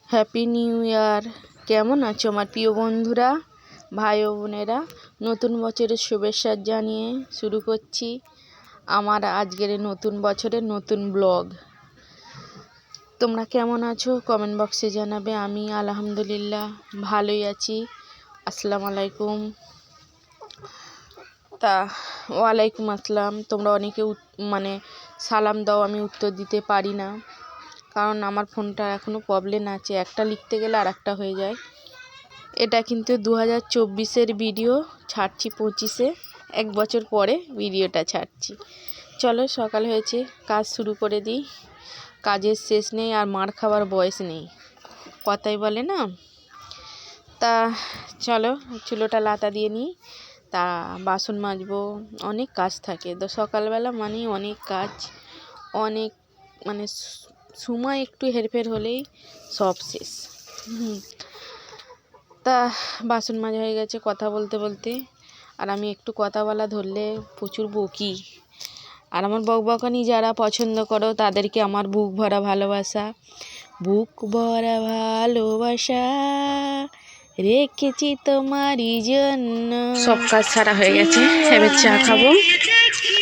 Happy new year. কেমন আছো আমার প্রিয় বন্ধুরা, ভাই ও বোনেরা? নতুন বছরের শুভেচ্ছা জানিয়ে শুরু করছি আমার আজকের নতুন বছরের নতুন ব্লগ। তোমরা কেমন আছো কমেন্ট বক্সে জানাবে। আমি আলহামদুলিল্লাহ ভালোই আছি। আসসালামু আলাইকুম। ওয়ালাইকুম আসসালাম। তোমরা অনেকে সালাম দাও, আমি উত্তর দিতে পারি না, কারণ আমার ফোনটা এখনও প্রবলেম আছে, একটা লিখতে গেলে আর একটা হয়ে যায়। এটা কিন্তু 2024-এর ভিডিও, ছাড়ছি 25-এ, 1 বছর পরে ভিডিওটা ছাড়ছি। চলো, সকাল হয়েছে, কাজ শুরু করে দিই। কাজের শেষ নেই আর মার খাবার বয়স নেই, কথাই বলে না। তা চলো চুলোটা লাতা দিয়ে নিই, তা বাসন মাজবো, অনেক কাজ থাকে তো সকালবেলা, অনেক কাজ, অনেক সময় একটু হেরফের হলেই সব শেষ। তা বাসন মাজা হয়ে গেছে কথা বলতে বলতে, আর আমি একটু কথা বলা ধরলে প্রচুর বকি। আর আমার বকবকানি যারা পছন্দ করো তাদেরকে আমার বুক ভরা ভালোবাসা, বুক ভরা ভালোবাসা রেখেছি তোমারই জন্য। সব কাজ সারা হয়ে গেছে, এবার চা খাবো।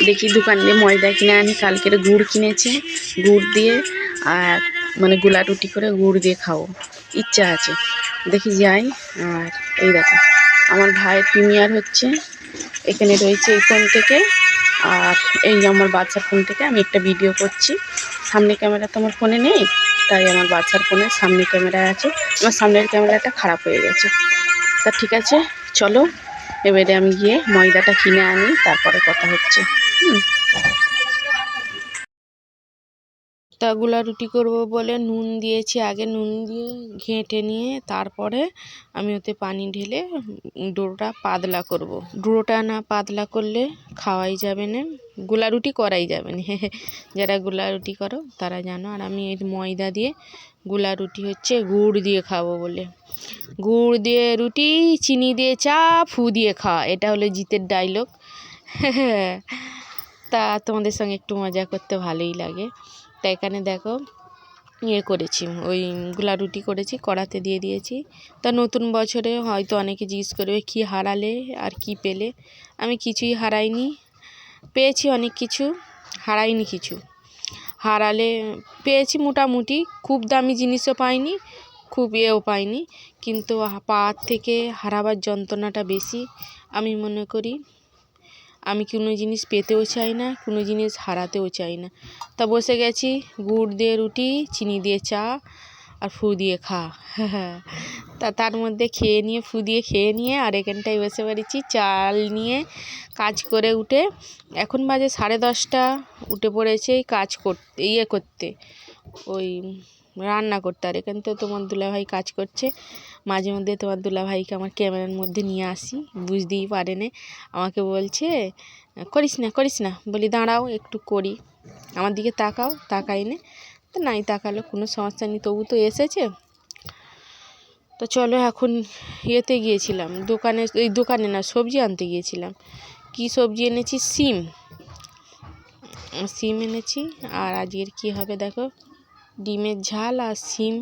দেখি দোকান দিয়ে ময়দা কিনে আনি, কালকের গুড় কিনেছে, গুড় দিয়ে আর গোলা রুটি করে গুড় দিয়ে খাবো ইচ্ছা আছে, দেখি যাই। আর এই দেখো আমার ভাইয়ের প্রিমিয়ার হচ্ছে, এখানে রয়েছে এই ফোন থেকে, আর এই আমার বাচ্চার ফোন থেকে আমি একটা ভিডিও করছি। সামনে ক্যামেরা তো আমার ফোনে নেই, তাই আমার বাচ্চার ফোনে সামনে ক্যামেরা আছে, আমার সামনের ক্যামেরাটা খারাপ হয়ে গেছে। তা ঠিক আছে, চলো এবারে আমি গিয়ে ময়দাটা কিনে আনি, তারপরে কথা হচ্ছে। তা গুলা রুটি করব বলে নুন দিয়েছি, আগে নুন দিয়ে ঘেঁটে নিয়ে তারপরে আমি ওতে পানি ঢেলে ডোটা পাতলা করব। ডোটা না পাতলা করলে খাওয়াই যাবে না, গোলা রুটি করাই যাবে না। যারা গোলা রুটি করো তারা জানো। আর আমি এই ময়দা দিয়ে গোলা রুটি হচ্ছে গুড় দিয়ে খাবো বলে, গুড় দিয়ে রুটি, চিনি দিয়ে চা, ফু দিয়ে খাওয়া, এটা হলো জিতের ডায়লগ। তা তোমাদের সঙ্গে একটু মজা করতে ভালোই লাগে। তা এখানে দেখো করেছি, ওই গোলা রুটি করেছি, কড়াতে দিয়ে দিয়েছি। তা নতুন বছরে হয়তো অনেকে জিজ্ঞেস করবে কি হারালে আর কি পেলে। আমি কিছুই হারাইনি, পেয়েছি অনেক কিছু, হারাইনি কিছু। হারালে পেয়েছি মোটামুটি, খুব দামি জিনিসও পাইনি, খুব পাইনি, কিন্তু পাওয়ার থেকে হারাবার যন্ত্রণাটা বেশি আমি মনে করি। আমি কোনো জিনিস পেতেও চাই না, কোনো জিনিস হারাতেও চাই না। তা বসে গেছি, গুড় দিয়ে রুটি, চিনি দিয়ে চা আর ফু দিয়ে খা। তা তার মধ্যে খেয়ে নিয়ে, ফু দিয়ে খেয়ে নিয়ে আর এখানটায় বসে পড়েছি চাল নিয়ে। কাজ করে উঠে এখন বাজে 10:30, উঠে পড়েছে এই কাজ করতে, করতে ওই রান্না করতে। আর এখান তো তোমার দুলাভাই কাজ করছে, মাঝে মধ্যে তোমার দুলাভাইকে আমার ক্যামেরার মধ্যে নিয়ে আসি, বুঝতেই পারে না, আমাকে বলছে করিস না করিস না, বলি দাঁড়াও একটু করি, আমার দিকে তাকাও, তাকাই না, তো নাই তাকালো, কোনো সমস্যা নেই, তবু তো এসেছে। তো চলো এখন গিয়েছিলাম দোকানে, এই দোকানে না, সবজি আনতে গিয়েছিলাম। কি সবজি এনেছি? সিম এনেছি। আর আজকের কি হবে দেখো, ডিমের ঝাল আর সিম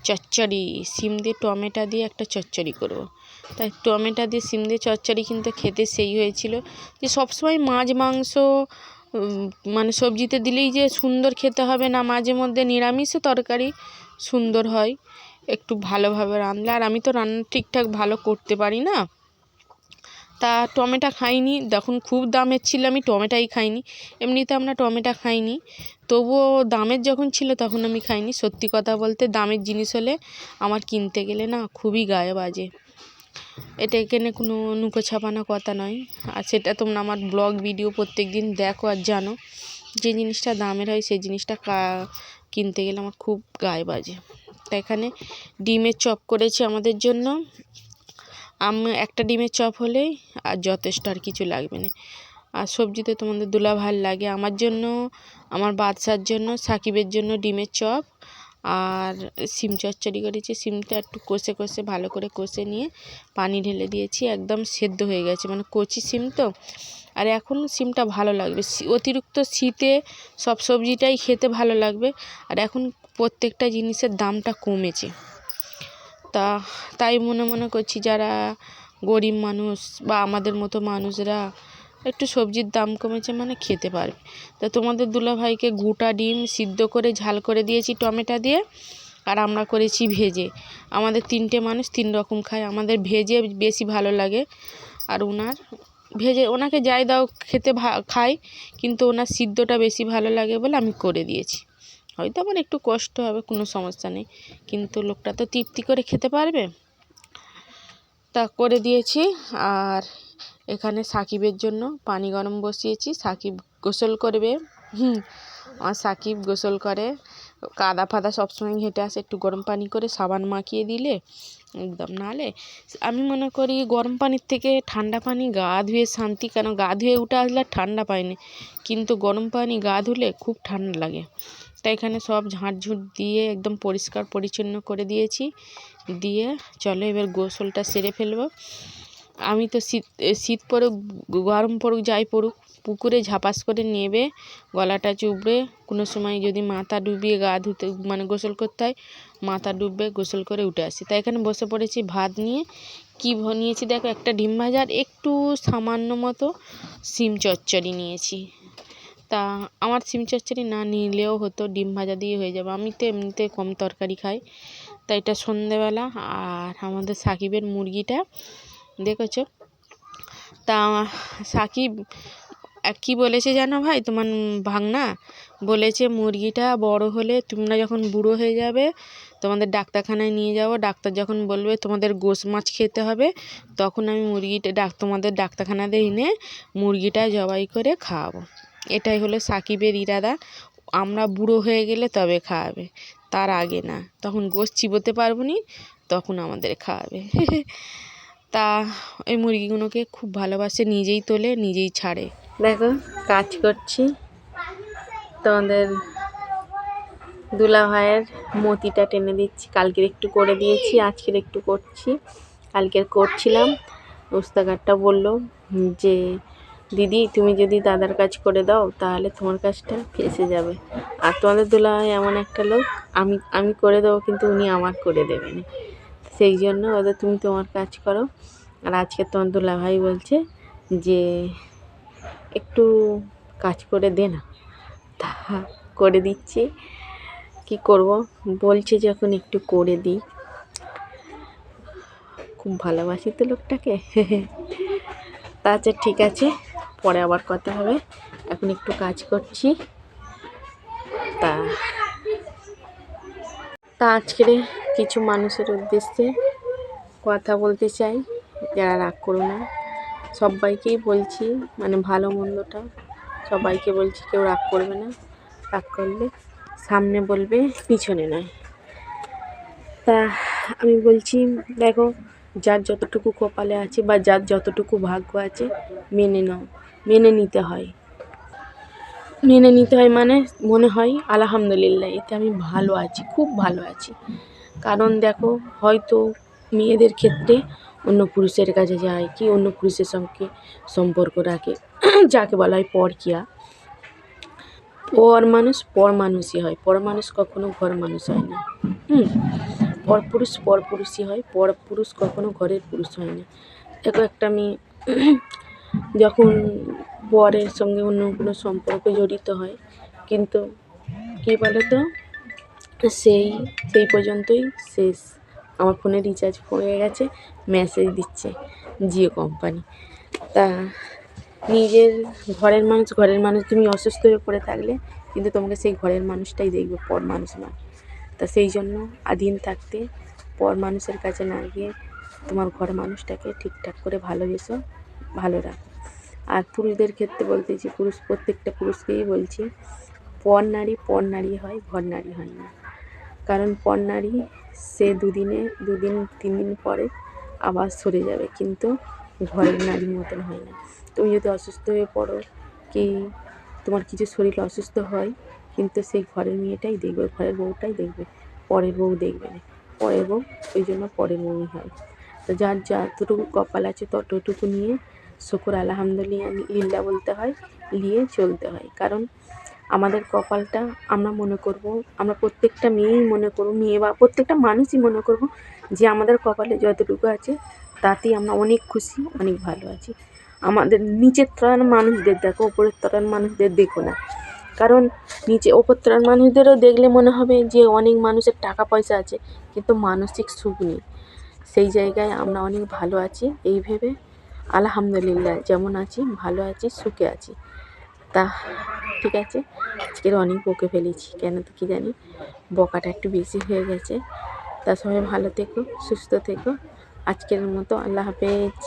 চচ্চড়ি, সিম দিয়ে টমেটো দিয়ে একটা চচ্চড়ি করব। তাই টমেটো দিয়ে সিম দিয়ে চচ্চড়ি কিন্তু খেতে সেই হয়েছিল, যে সবসময় মাছ মাংস সবজিতে দিলেই যে সুন্দর খেতে হবে না, মাঝে মধ্যে নিরামিষও তরকারি সুন্দর হয় একটু ভালোভাবে রান্নলে। আর আমি তো রান্না ঠিকঠাক ভালো করতে পারি না, তা টমেটো খাইনি, যখন খুব দামের ছিল আমি টমেটোই খাইনি। এমনিতে আমরা টমেটো খাইনি, তবুও দামের যখন ছিল তখন আমি খাইনি। সত্যি কথা বলতে দামের জিনিস হলে আমার কিনতে গেলে না খুবই গায়ে বাজে। এটা এখানে কোনো নুকো ছাপানো কথা নয়, আর সেটা তোমরা আমার ব্লগ ভিডিও প্রত্যেক দিন দেখো আর জানো, যে জিনিসটা দামের হয় সেই জিনিসটা কিনতে গেলে আমার খুব গায়ে বাজে। তা এখানে ডিমের চপ করেছি আমাদের জন্য, একটা ডিমের চপ হলেই আর যথেষ্ট, আর কিছু লাগবে না। আর সবজিতে তোমাদের দুলাভাই লাগে, আমার জন্য, আমার বাদশার জন্য, সাকিবের জন্য ডিমের চপ আর সিম চচ্চড়ি করেছি। সিমটা একটু কষে কষে ভালো করে কষে নিয়ে পানি ঢেলে দিয়েছি, একদম সেদ্ধ হয়ে গেছে, কচি সিম তো। আর এখন সিমটা ভালো লাগবে, অতিরিক্ত শীতে সব সবজিটাই খেতে ভালো লাগবে। আর এখন প্রত্যেকটা জিনিসের দামটা কমেছে। তাই মনে মনে করছি যারা গরিব মানুষ বা আমাদের মতো মানুষরা একটু সবজির দাম কমেছে মানে খেতে পারবে। তা তোমাদের দুলাভাইকে গোটা ডিম সিদ্ধ করে ঝাল করে দিয়েছি টমেটো দিয়ে, আর আমরা করেছি ভেজে। আমাদের 3টে মানুষ 3 রকম খায়, আমাদের ভেজে বেশি ভালো লাগে, আর ওনাকে যাই দাও খেতে খায়, কিন্তু ওনার সিদ্ধটা বেশি ভালো লাগে বলে আমি করে দিয়েছি। হয়তো আমার একটু কষ্ট হবে, কোনো সমস্যা নেই, কিন্তু লোকটা তো তৃপ্তি করে খেতে পারবে, তা করে দিয়েছি। আর এখানে সাকিবের জন্য পানি গরম বসিয়েছি, সাকিব গোসল করবে। আমার সাকিব গোসল করে, কাদা ফাদা সবসময় ঘেঁটে আসে, একটু গরম পানি করে সাবান মাখিয়ে দিলে একদম, নাহলে আমি মনে করি গরম পানির থেকে ঠান্ডা পানি গা ধুয়ে শান্তি, কেন গা ধুয়ে উঠে আসলে ঠান্ডা পায়নি, কিন্তু গরম পানি গা ধুলে খুব ঠান্ডা লাগে। তাই এখানে সব ঝাঁটঝুট দিয়ে একদম পরিষ্কার পরিচ্ছন্ন করে দিয়েছি, দিয়ে চলো এবার গোসলটা সেরে ফেলবো। আমি তো শীত পড়ুক গরম পড়ুক যাই পড়ুক, পুকুরে ঝাপাস করে নেবে, গলাটা চুবড়ে, কোনো সময় যদি মাথা ডুবিয়ে গা ধুতে মানে গোসল করতে হয়, মাথা ডুববে গোসল করে উঠে আসি। তাই এখানে বসে পড়েছি ভাত নিয়ে। কী নিয়েছি দেখো, একটা ডিম ভাজা আর একটু সামান্য মতো শিম চচ্চড়ি নিয়েছি। তা আমার শিম চচ্চড়ি না নিলেও হতো, ডিম ভাজা দিয়ে হয়ে যাবে, আমি তো এমনিতে কম তরকারি খাই। তাই এটা সন্ধেবেলা। আর আমাদের সাকিবের মুরগিটা দেখেছো, তা সাকিব কী বলেছে জানো ভাই, তোমার ভাগনা বলেছে মুরগিটা বড় হলে তোমরা যখন বুড়ো হয়ে যাবে তোমাদের ডাক্তারখানায় নিয়ে যাবো, ডাক্তার যখন বলবে তোমাদের গোশ মাছ খেতে হবে, তখন আমি তোমাদের ডাক্তারখানাতে এনে মুরগিটা জবাই করে খাওয়াবো। এটাই হলো সাকিবের ইরাদা, আমরা বুড়ো হয়ে গেলে তবে খাওয়াবে, তার আগে না, তখন গোশ চিবোতে পারবো নি, তখন আমাদের খাওয়াবে। তা ওই মুরগিগুলোকে খুব ভালোবাসে, নিজেই তোলে নিজেই ছাড়ে। দেখো কাজ করছি, তোমাদের দুলাভাইয়ের মতিটা টেনে দিচ্ছি, কালকের একটু করে দিয়েছি, আজকের একটু করছি। কালকের করছিলাম, ওস্তাকারটা বললো যে দিদি তুমি যদি দাদার কাজ করে দাও তাহলে তোমার কাজটা ফেঁসে যাবে, আর তোমাদের দুলাভাই এমন একটা লোক, আমি করে দেবো কিন্তু উনি আমার করে দেবেন, সেই জন্য ওদের তুমি তোমার কাজ করো। আর আজকে তোমার দুলাভাই বলছে যে একটু কাজ করে দে না, তা করে দিচ্ছি, কি করব, বলছে যখন একটু করে দিই, খুব ভালোবাসি তো লোকটাকে। তা আচ্ছা ঠিক আছে, পরে আবার কথা হবে, এখন একটু কাজ করছি। তা আজকের কিছু মানুষের উদ্দেশ্যে কথা বলতে চাই, যারা রাগ করো না, সবাইকেই বলছি, মানে ভালো মন্দটা সবাইকে বলছি, কেউ রাগ করবে না, রাগ করলে সামনে বলবে পিছনে নয়। তা আমি বলছি দেখো, যার যতটুকু কপালে আছে বা যার যতটুকু ভাগ্য আছে মেনে নাও, মেনে নিতে হয় মানে মনে হয় আলহামদুলিল্লাহ, এতে আমি ভালো আছি, খুব ভালো আছি। কারণ দেখো হয়তো মেয়েদের ক্ষেত্রে অন্য পুরুষের কাছে যায় কি অন্য পুরুষের সঙ্গে সম্পর্ক রাখে, যাকে বলা হয় পরকীয়া। পর মানুষই হয়, পর মানুষ কখনো ঘর মানুষ হয় না। পরপুরুষই হয়, পরপুরুষ কখনো ঘরের পুরুষ হয় না। দেখো একটা মেয়ে যখন বরের সঙ্গে অন্য কোনো সম্পর্কে জড়িত হয়, কিন্তু কী বলো তো, সেই পর্যন্তই শেষ। আমার ফোনে রিচার্জ হয়ে গেছে, মেসেজ দিচ্ছে জিও কোম্পানি। তা নিজের ঘরের মানুষ তুমি অসুস্থ হয়ে পড়ে থাকলে কিন্তু তোমাকে সেই ঘরের মানুষটাই দেখবে, পর মানুষ নয়। তা সেই জন্য আধীন থাকতে পর মানুষের কাছে না গিয়ে তোমার ঘরের মানুষটাকে ঠিকঠাক করে ভালোবেসো, ভালো রাখো। আর পুরুষদের ক্ষেত্রে বলতেছি, প্রত্যেকটা পুরুষকেই বলছি, পর নারী হয়, ঘর নারী হয় না। কারণ পর নারী সে দুদিন 3 দিন পরে আবার সরে যাবে, কিন্তু ঘরের নারীর মতন হয় না। তুমি যদি অসুস্থ হয়ে পড়ো কি তোমার কিছু শরীর অসুস্থ হয়, কিন্তু সেই ঘরের মেয়েটাই দেখবে, ঘরের বউটাই দেখবে, পরের বউ দেখবে না। পরের বউ ওই জন্য পরের বউই হয়। তো যার যতটুকু কপাল আছে ততটুকু নিয়ে শুকর আলহামদুলিল্লাহ বলতে হয়, নিয়ে চলতে হয়। কারণ আমাদের কপালটা আমরা মনে করব, আমরা প্রত্যেকটা মেয়েই মনে করব, মেয়ে বা প্রত্যেকটা মানুষই মনে করব যে আমাদের কপালে যতটুকু আছে তাতেই আমরা অনেক খুশি, অনেক ভালো আছি। আমাদের নিচের তলার মানুষদের দেখো, ওপরের তলার মানুষদের দেখো না। কারণ ওপর তলার মানুষদেরও দেখলে মনে হবে যে অনেক মানুষের টাকা পয়সা আছে, কিন্তু মানসিক সুখ নেই। সেই জায়গায় আমরা অনেক ভালো আছি এই ভেবে আলহামদুলিল্লাহ, যেমন আছি ভালো আছি, সুখে আছি। তা ঠিক আছে, আজকের অনেক বকে ফেলেছি, কেন তো কী জানি, বকাটা একটু বেশি হয়ে গেছে। তা সবাই ভালো থেকো, সুস্থ থেকো। আজকের মতো আল্লাহ হাফেজ।